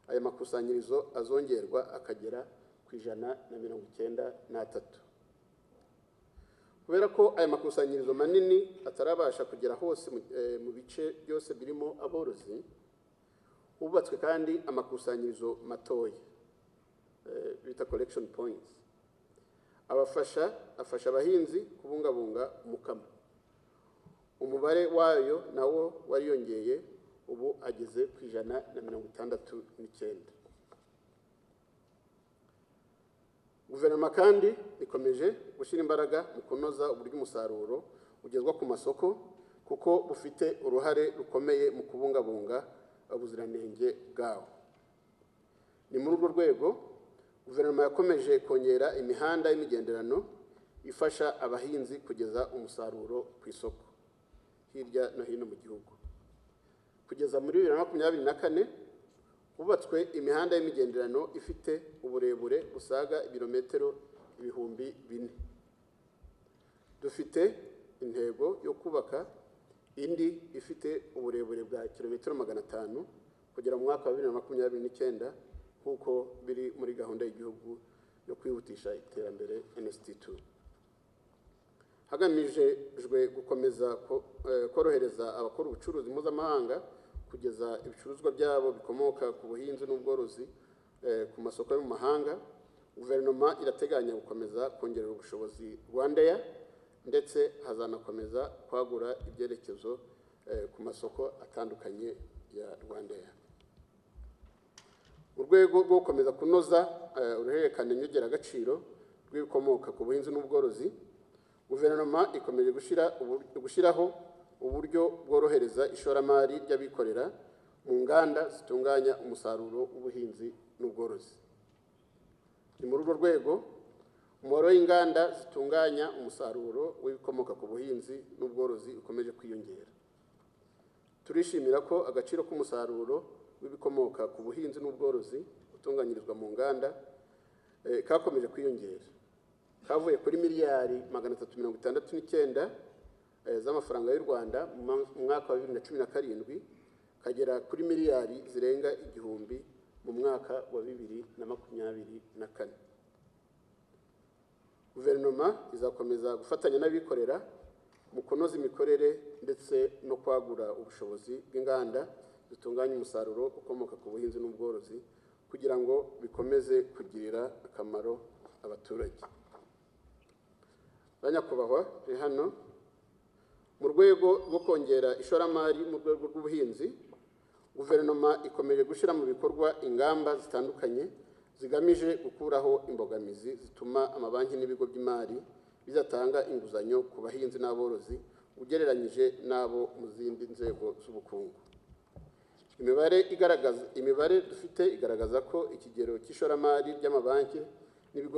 aya makusanyirizo azongerwa akagera ku 193. Kubera ko aya makusanyirizo manini atarabasha kugera hose mu bice byose birimo aborozi, hubatswe kandi amakusanyirizo matoya bita collection points, afasha abahinzi kubungabunga umukamo. Umubare wayo nawo wariyongeye, ubu ageze ku 169. Guverinoma kandi ikomeje gushyira imbaraga mu kunoza uburyo umusaruro ugezwa ku masoko, kuko bufite uruhare rukomeye mu kubungabunga ubuziranenge bwawo. Ni muri urwo rwego guverinoma yakomeje kongera imihanda y'imigenderano ifasha abahinzi kugeza umusaruro ku isoko hirya no hino mu gihugu. Kugeza muri 2024 hubatswe imihanda y'imigenderano ifite uburebure busaga ibirometero 4,000. Dufite intego yo kubaka indi ifite uburebure bwa kilometero 500 kugera mu mwaka wa 2029, nk'uko biri muri gahunda y'igihugu yo kwihutisha iterambere NST2. Hagamijwe gukomeza korohereza abakora ubucuruzi mpuzamahanga kugeza ibicuruzwa byabo bikomoka ku buhinzi n'ubworozi ku masoko yo mu mahanga, guverinoma irateganya gukomeza kongerera ubushobozi Rwandair, ndetse hazanakomeza kwagura ibyerekezo ku masoko atandukanye ya Rwandair. Mu rwego rwo gukomeza kunoza uruhererekane nyongeragaciro rw'ibikomoka ku buhinzi n'ubworozi, guverinoma ikomeje gushyiraho uburyo bworohereza ishoramari ry'abikorera mu nganda zitunganya umusaruro w'ubuhinzi n'ubworozi. Ni muri urwo rwego umubare w'inganda zitunganya umusaruro w'ibikomoka ku buhinzi n'ubworozi ukomeje kwiyongera. Turishimira ko agaciro k'umusaruro w'ibikomoka ku buhinzi n'ubworozi utunganyirizwa mu nganda kakomeje kwiyongera, kavuye kuri miliyari 369 z'amafaranga y'u Rwanda mu mwaka wa 2017 kagera kuri miliyari zirenga 1,000 mu mwaka wa 2024. Guverinoma izakomeza gufatanya n'abikorera mu kunoza imikorere ndetse no kwagura ubushobozi bw'inganda zitunganya umusaruro ukomoka ku buhinzi n'ubworozi kugira ngo bikomeze kugirira akamaro abaturage. Banyakubahwa hano, mu rwego rwo kongera ishoramari mu rwego rw'ubuhinzi, guverinoma ikomeje gushyira mu bikorwa ingamba zitandukanye zigamije gukuraho imbogamizi zituma amabanki n'ibigo by'imari bizatanga inguzanyo ku bahinzi n'aborozi ugereranyije n'abo mu zindi nzego z'ubukungu. Imibare dufite igaragaza ko ikigero cy'ishoramari ry'amabanki n'ibigo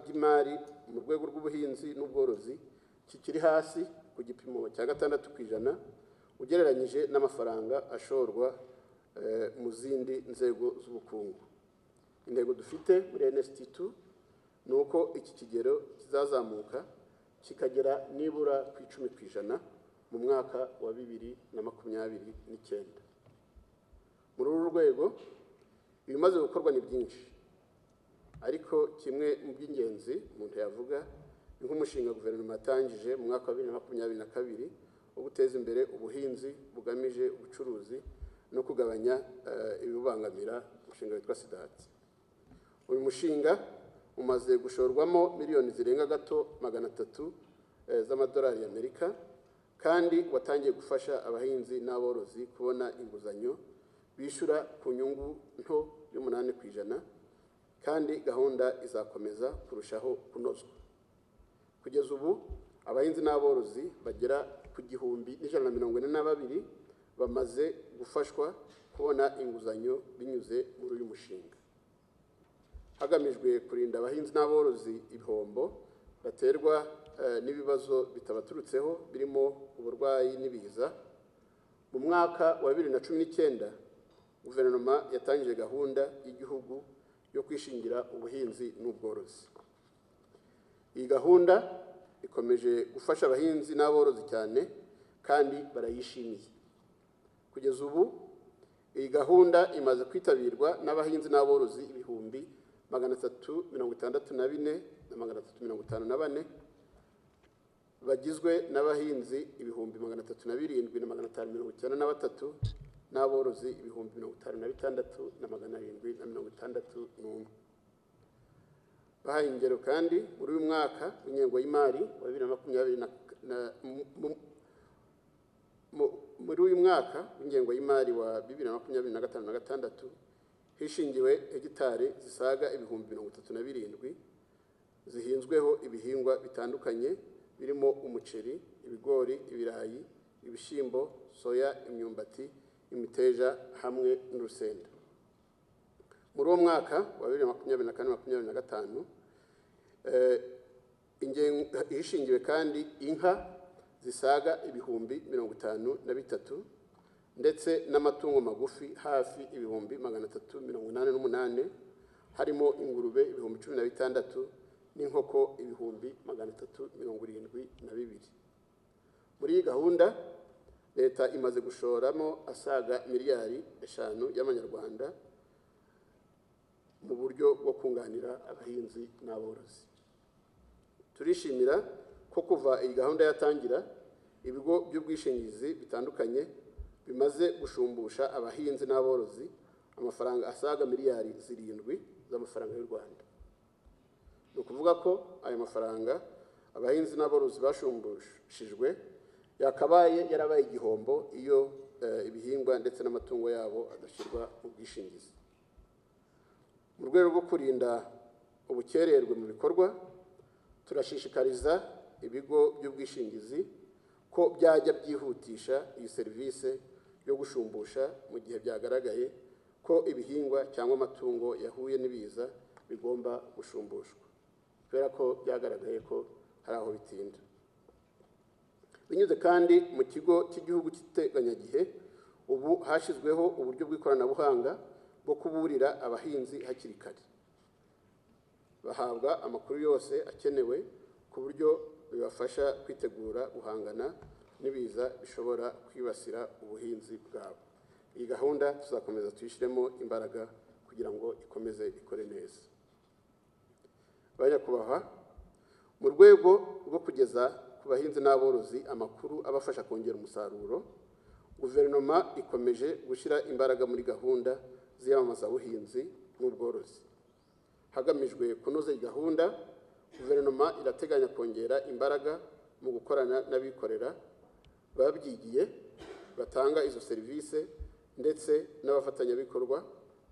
by'imari mu rwego rw'ubuhinzi n'ubworozi kikiri hasi ku gipimo cya 6% ugereranyije n'amafaranga ashorwa mu zindi nzego z'ubukungu. Intego dufite muri NST2 ni uko iki kigero kizazamuka kikagera nibura ku 10% mu mwaka wa 2029. Muri uru rwego ibimaze gukorwa ni byinshi, ariko kimwe mu by'ingenzi umuntu yavuga ni nk'umushinga guverinoma yatangije mu mwaka wa 2022 wo guteza imbere ubuhinzi bugamije ubucuruzi no kugabanya ibibangamira, umushinga witwa SIDAT. Uyu mushinga umaze gushorwamo miliyoni zirenga gato 300 z'amadolari y'Amerika, kandi watangiye gufasha abahinzi n'aborozi kubona inguzanyo bishyura ku nyungu nto y'8%, kandi gahunda izakomeza kurushaho kunozwa. Kugeza ubu abahinzi n'aborozi bagera ku 1,142 bamaze gufashwa kubona inguzanyo binyuze muri uyu mushinga. hagamijwe kurinda abahinzi n'aborozi ibihombo baterwa n'ibibazo bitabaturutseho birimo uburwayi n'ibiza. Mu mwaka wa 2019 guverinoma yatangije gahunda y'igihugu yo kwishingira ubuhinzi n'ubworozi. Iyi gahunda ikomeje gufasha abahinzi n'aborozi cyane kandi barayishimiye. Kugeza ubu iyi gahunda imaze kwitabirwa n'abahinzi n'aborozi 364,354 bagizwe n'abahinzi 307,593 n'aborozi 56,761. Bahaye ingero kandi muri uyu mwaka w'ingengo y'imari wa 2020 muri uyu mwaka w'ingengo y'imari wa 2025-26 hishingiwe hegitari zisaga 37,000 zihinzweho ibihingwa bitandukanye birimo umuceri, ibigori, ibirayi, ibishyimbo, soya, imyumbati, imiteja hamwe n'urusenda. Muri uwo mwaka wa 2024-25 hishingiwe kandi inka zisaga 53,000 ndetse n'amatungo magufi hafi 388,000 harimo ingurube 16,000 n'inkoko 372,000. Muri iyi gahunda leta imaze gushoramo asaga miliyari 5 y'amanyarwanda mu buryo bwo kunganira abahinzi n'aborozi. Turishimira ko kuva iyi gahunda yatangira ibigo by'ubwishingizi bitandukanye bimaze gushumbusha abahinzi n'aborozi amafaranga asaga miliyari 7 z'amafaranga y'u Rwanda. Ni ukuvuga ko aya mafaranga abahinzi n'aborozi bashumbushijwe yakabaye yarabaye igihombo iyo ibihingwa ndetse n'amatungo yabo adashyirwa mu bwishingizi. Mu rwego rwo kurinda ubukererwe mu bikorwa, turashishikariza ibigo by'ubwishingizi ko byajya byihutisha iyi serivisi yo gushumbusha mu gihe byagaragaye ko ibihingwa cyangwa amatungo yahuye n'ibiza bigomba gushumbushwa, kubera ko byagaragaye ko hari aho bitinda. Binyuze kandi mu kigo cy'igihugu cy'iteganyagihe, ubu hashyizweho uburyo bw'ikoranabuhanga bwo kuburira abahinzi hakiri kare. Bahabwa amakuru yose akenewe ku buryo bibafasha kwitegura guhangana n'ibiza bishobora kwibasira ubuhinzi bwabo. Iyi gahunda tuzakomeza tuyishyiremo imbaraga kugira ngo ikomeze ikore neza. Banyakubahwa, mu rwego rwo kugeza ku bahinzi n'aborozi amakuru abafasha kongera umusaruro, guverinoma ikomeje gushyira imbaraga muri gahunda z'iyamamazabuhinzi n'ubworozi. Hagamijwe kunoza iyi gahunda, guverinoma irateganya kongera imbaraga mu gukorana n'abikorera babyigiye batanga izo serivisi ndetse n'abafatanyabikorwa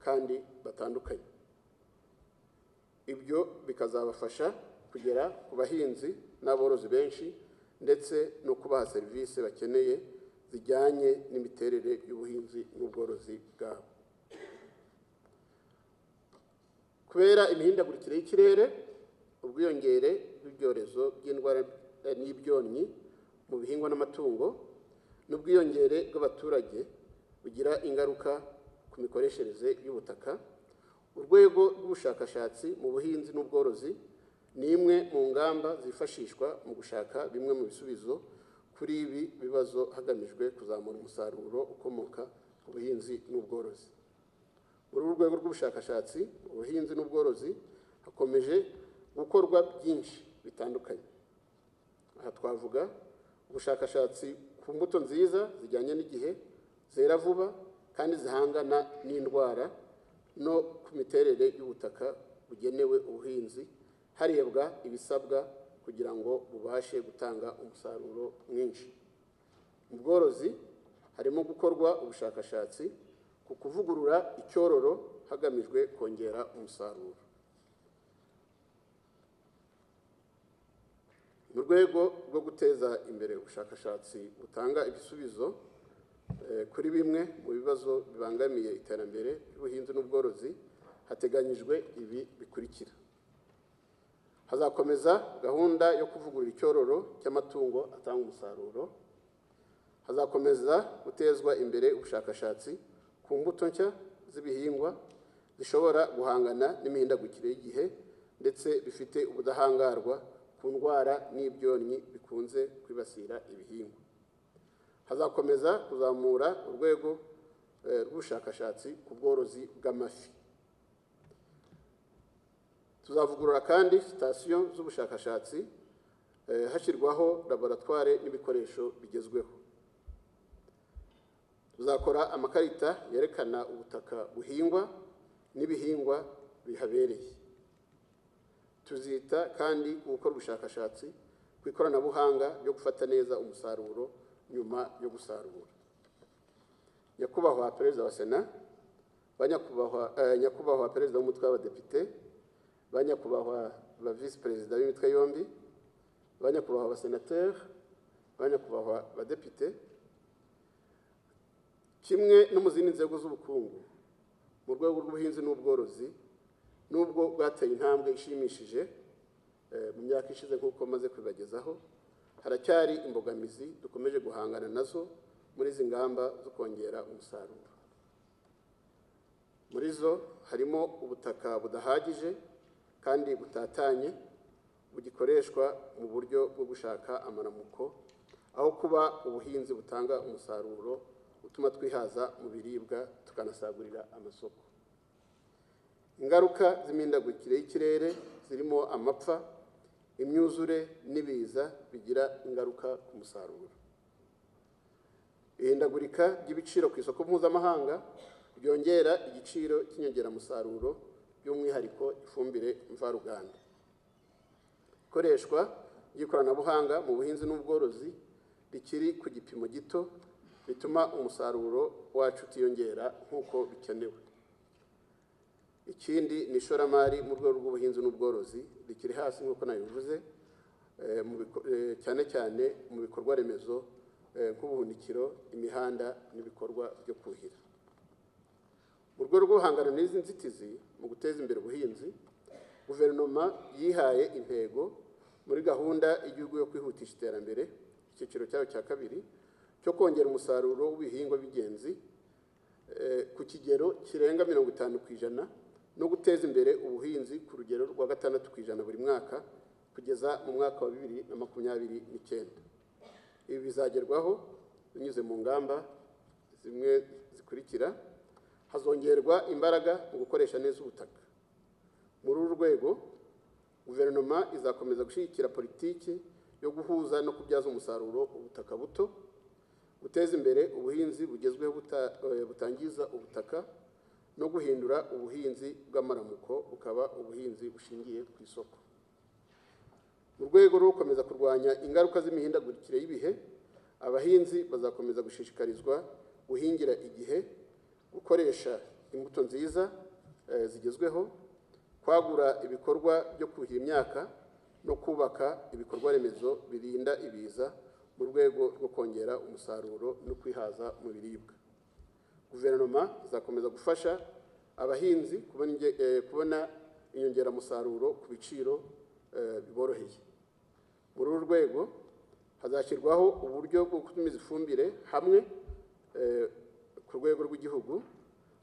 kandi batandukanye. Ibyo bikazabafasha kugera ku bahinzi n'aborozi benshi ndetse no kubaha serivisi bakeneye zijyanye n'imiterere y'ubuhinzi n'ubworozi bwabo. Kubera imihindagurikire y'ikirere, ubwiyongere bw'ibyorezo by'indwara n'ibyonnyi mu bihingwa n'amatungo n'ubwiyongere bw'abaturage bugira ingaruka ku mikoreshereze y'ubutaka, urwego rw'ubushakashatsi mu buhinzi n'ubworozi ni imwe mu ngamba zifashishwa mu gushaka bimwe mu bisubizo kuri ibi bibazo hagamijwe kuzamura umusaruro ukomoka ku buhinzi n'ubworozi. Muri uru rwego rw'ubushakashatsi mu buhinzi n'ubworozi hakomeje gukorwa byinshi bitandukanye. Aha twavuga ubushakashatsi ku mbuto nziza zijyanye n'igihe, zera vuba kandi zihangana n'indwara, no ku miterere y'ubutaka bugenewe ubuhinzi harebwa ibisabwa kugira ngo bubashe gutanga umusaruro mwinshi. Mu bworozi harimo gukorwa ubushakashatsi ku kuvugurura icyororo hagamijwe kongera umusaruro. Mu rwego rwo guteza imbere ubushakashatsi butanga ibisubizo kuri bimwe mu bibazo bibangamiye iterambere ry'ubuhinzi n'ubworozi, hateganyijwe ibi bikurikira: hazakomeza gahunda yo kuvugurura icyororo cy'amatungo atanga umusaruro, hazakomeza gutezwa imbere ubushakashatsi ku mbuto nshya z'ibihingwa zishobora guhangana n'imihindagurikire y'igihe ndetse bifite ubudahangarwa ku ndwara n'ibyonnyi bikunze kwibasira ibihingwa. Hazakomeza kuzamura urwego rw'ubushakashatsi ku bworozi bw'amafi. Tuzavugurura kandi sitasiyo z'ubushakashatsi hashyirwaho laboratware n'ibikoresho bigezweho. Tuzakora amakarita yerekana ubutaka buhingwa n'ibihingwa bihabereye. Tuzita kandi gukora ubushakashatsi ku ikoranabuhanga ryo gufata neza umusaruro nyuma yo gusarura. Nyakubahwa Perezida wa Sena, Nyakubahwa Perezida w'Umutwe w'Abadepite, Banyakubahwa ba Visi Perezida b'imitwe yombi, Banyakubahwa abasenateri, Banyakubahwa abadepite, kimwe no mu zindi nzego z'ubukungu mu rwego rw'ubuhinzi n'ubworozi, nubwo bwateye intambwe ishimishije mu myaka ishize nk'uko maze kubibagezaho, haracyari imbogamizi dukomeje guhangana nazo muri izi ngamba zo kongera umusaruro. Muri zo harimo ubutaka budahagije kandi butatanye bugikoreshwa mu buryo bwo gushaka amaramuko, aho kuba ubuhinzi butanga umusaruro utuma twihaza mu biribwa tukanasagurira amasoko. Ingaruka z'imihindagurikire y'ikirere zirimo amapfa, imyuzure n'ibiza bigira ingaruka ku musaruro. Ihindagurika ry'ibiciro ku isoko mpuzamahanga ryongera igiciro cy'inyongeramusaruro by'umwihariko ifumbire mvaruganda. Ikoreshwa ry'ikoranabuhanga mu buhinzi n'ubworozi rikiri ku gipimo gito bituma umusaruro wacu utiyongera nk'uko bikenewe. Ikindi ni ishoramari mu rwego rw'ubuhinzi n'ubworozi rikiri hasi nk'uko nabivuze, cyane cyane mu bikorwa remezo nk'ubuhunikiro, imihanda n'ibikorwa byo kuhira. Mu rwego rwo guhangana n'izi nzitizi mu guteza imbere ubuhinzi, guverinoma yihaye intego muri gahunda y'igihugu yo kwihutisha iterambere, icyiciro cyayo cya kabiri, cyo kongera umusaruro w'ibihingwa by'ingenzi ku kigero kirenga 50% no guteza imbere ubuhinzi ku rugero rwa 6% buri mwaka kugeza mu mwaka wa 2029. Ibi bizagerwaho binyuze mu ngamba zimwe zikurikira: hazongerwa imbaraga mu gukoresha neza ubutaka. Muri uru rwego, guverinoma izakomeza gushyigikira politiki yo guhuza no kubyaza umusaruro ubutaka buto, guteza imbere ubuhinzi bugezweho butangiza ubutaka no guhindura ubuhinzi bw'amaramuko bukaba ubuhinzi bushingiye ku isoko. Mu rwego rwo gukomeza kurwanya ingaruka z'imihindagurikire y'ibihe, abahinzi bazakomeza gushishikarizwa guhingira igihe, gukoresha imbuto nziza zigezweho, kwagura ibikorwa byo kuhira imyaka no kubaka ibikorwa remezo birinda ibiza mu rwego rwo kongera umusaruro no kwihaza mu biribwa. Guverinoma izakomeza gufasha abahinzi kubona inyongeramusaruro ku biciro biboroheye. Muri uru rwego hazashyirwaho uburyo bwo gutumiza ifumbire hamwe ku rwego rw'igihugu.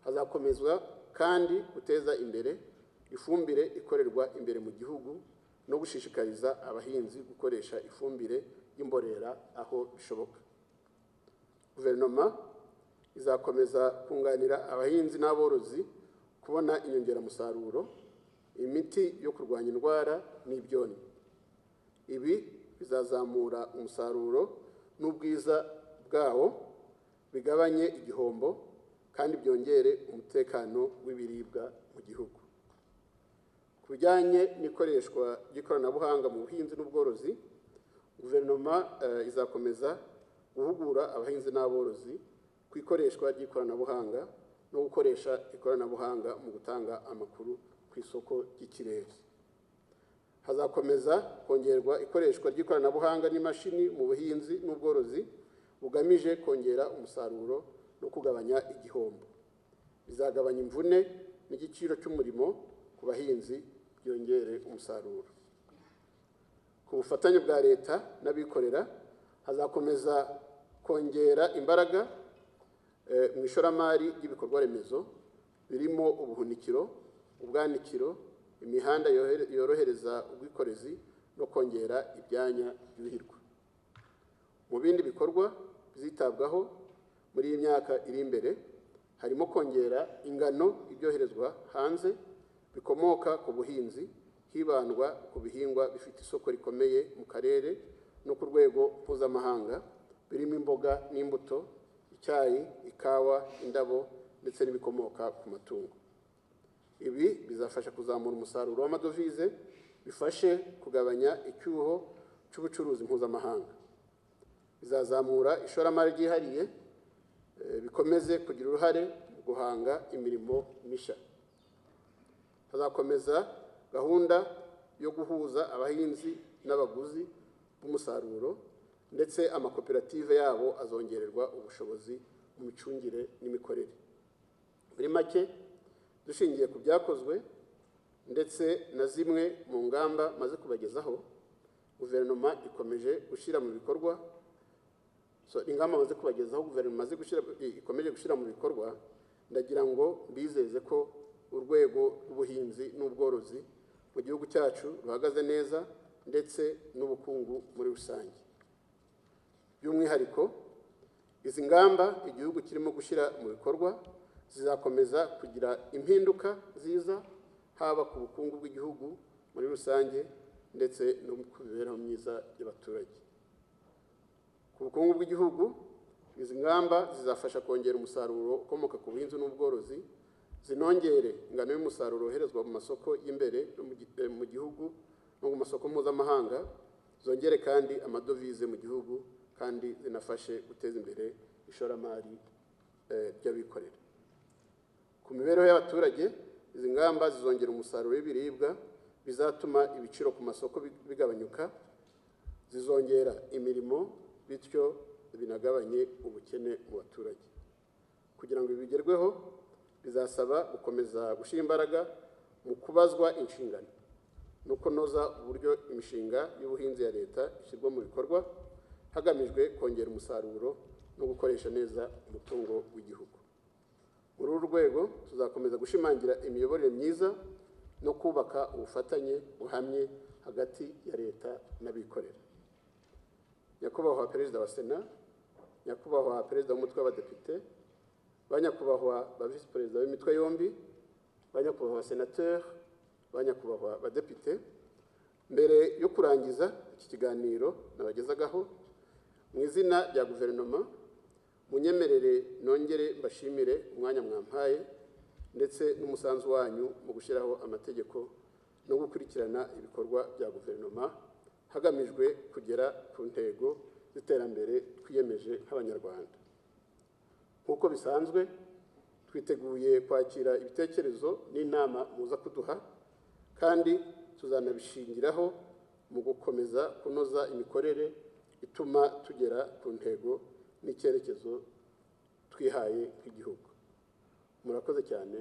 Hazakomezwa kandi guteza imbere ifumbire ikorerwa imbere mu gihugu no gushishikariza abahinzi gukoresha ifumbire y'imborera aho bishoboka. Guverinoma izakomeza kunganira abahinzi n'aborozi kubona inyongeramusaruro, imiti yo kurwanya indwara n'ibyonnyi. Ibi bizazamura umusaruro n'ubwiza bwawo, bigabanye igihombo kandi byongere umutekano w'ibiribwa mu gihugu. Ku bijyanye n'ikoreshwa ry'ikoranabuhanga mu buhinzi n'ubworozi, guverinoma izakomeza guhugura abahinzi n'aborozi ku ikoreshwa ry'ikoranabuhanga no gukoresha ikoranabuhanga mu gutanga amakuru ku isoko ry'ikirere. Hazakomeza kongerwa ikoreshwa ry'ikoranabuhanga n'imashini mu buhinzi n'ubworozi bugamije kongera umusaruro no kugabanya igihombo. Bizagabanya imvune n'igiciro cy'umurimo ku bahinzi byongere umusaruro. Ku bufatanye bwa leta n'abikorera hazakomeza kongera imbaraga mu ishoramari ry'ibikorwa remezo birimo ubuhunikiro, ubwanikiro, imihanda yorohereza ubwikorezi no kongera ibyanya byuhirwa. Mu bindi bikorwa bizitabwaho muri iyi myaka iri imbere harimo kongera ingano ibyoherezwa hanze bikomoka ku buhinzi, hibandwa ku bihingwa bifite isoko rikomeye mu karere no ku rwego mpuzamahanga birimo imboga n'imbuto, icyayi, ikawa, indabo ndetse n'ibikomoka ku matungo. Ibi bizafasha kuzamura umusaruro w'amadovize, bifashe kugabanya icyuho cy'ubucuruzi mpuzamahanga. Bizazamura ishoramari ryihariye, bikomeze kugira uruhare mu guhanga imirimo mishya. Hazakomeza gahunda yo guhuza abahinzi n'abaguzi b'umusaruro ndetse amakoperative yabo azongererwa ubushobozi mu micungire n'imikorere. Muri make, dushingiye ku byakozwe ndetse na zimwe mu ngamba maze kubagezaho, guverinoma ikomeje gushyira mu bikorwa ikomeje gushyira mu bikorwa, ndagira ngo mbizeze ko urwego rw'ubuhinzi n'ubworozi mu gihugu cyacu ruhagaze neza ndetse n'ubukungu muri rusange. By'umwihariko, izi ngamba igihugu kirimo gushyira mu bikorwa zizakomeza kugira impinduka nziza haba ku bukungu bw'igihugu muri rusange ndetse no ku mibereho myiza y'abaturage. Ku bukungu bw'igihugu, izi ngamba zizafasha kongera umusaruro ukomoka ku buhinzi n'ubworozi, zinongere ingano y'umusaruro woherezwa mu masoko y'imbere mu gihugu no mu masoko mpuzamahanga, zongere kandi amadovize mu gihugu kandi zinafashe guteza imbere ishoramari ry'abikorera. Ku mibereho y'abaturage, izi ngamba zizongera umusaruro w'ibiribwa, bizatuma ibiciro ku masoko bigabanyuka, zizongera imirimo, bityo binagabanye ubukene mu baturage. Kugira ngo ibi bigerweho, bizasaba gukomeza gushyira imbaraga mu kubazwa inshingano no kunoza uburyo imishinga y'ubuhinzi ya leta ishyirwa mu bikorwa hagamijwe kongera umusaruro no gukoresha neza umutungo w'igihugu. Muri uru rwego, tuzakomeza gushimangira imiyoborere myiza no kubaka ubufatanye buhamye hagati ya leta n'abikorera. Nyakubahwa Perezida wa Sena, Nyakubahwa Perezida w'Umutwe w'Abadepite, Banyakubahwa ba Visi Perezida b'imitwe yombi, Banyakubahwa Senateri, Banyakubahwa Badepite, mbere yo kurangiza iki kiganiro nabagezagaho, mu izina rya guverinoma, munyemerere nongere mbashimire umwanya mwampaye ndetse n'umusanzu wanyu mu gushyiraho amategeko no gukurikirana ibikorwa bya guverinoma hagamijwe kugera ku ntego z'iterambere twiyemeje nk'Abanyarwanda. Nk'uko bisanzwe, twiteguye kwakira ibitekerezo n'inama muza kuduha, kandi tuzanabishingiraho mu gukomeza kunoza imikorere ituma tugera ku ntego n'icyerekezo twihaye nk'igihugu. Murakoze cyane.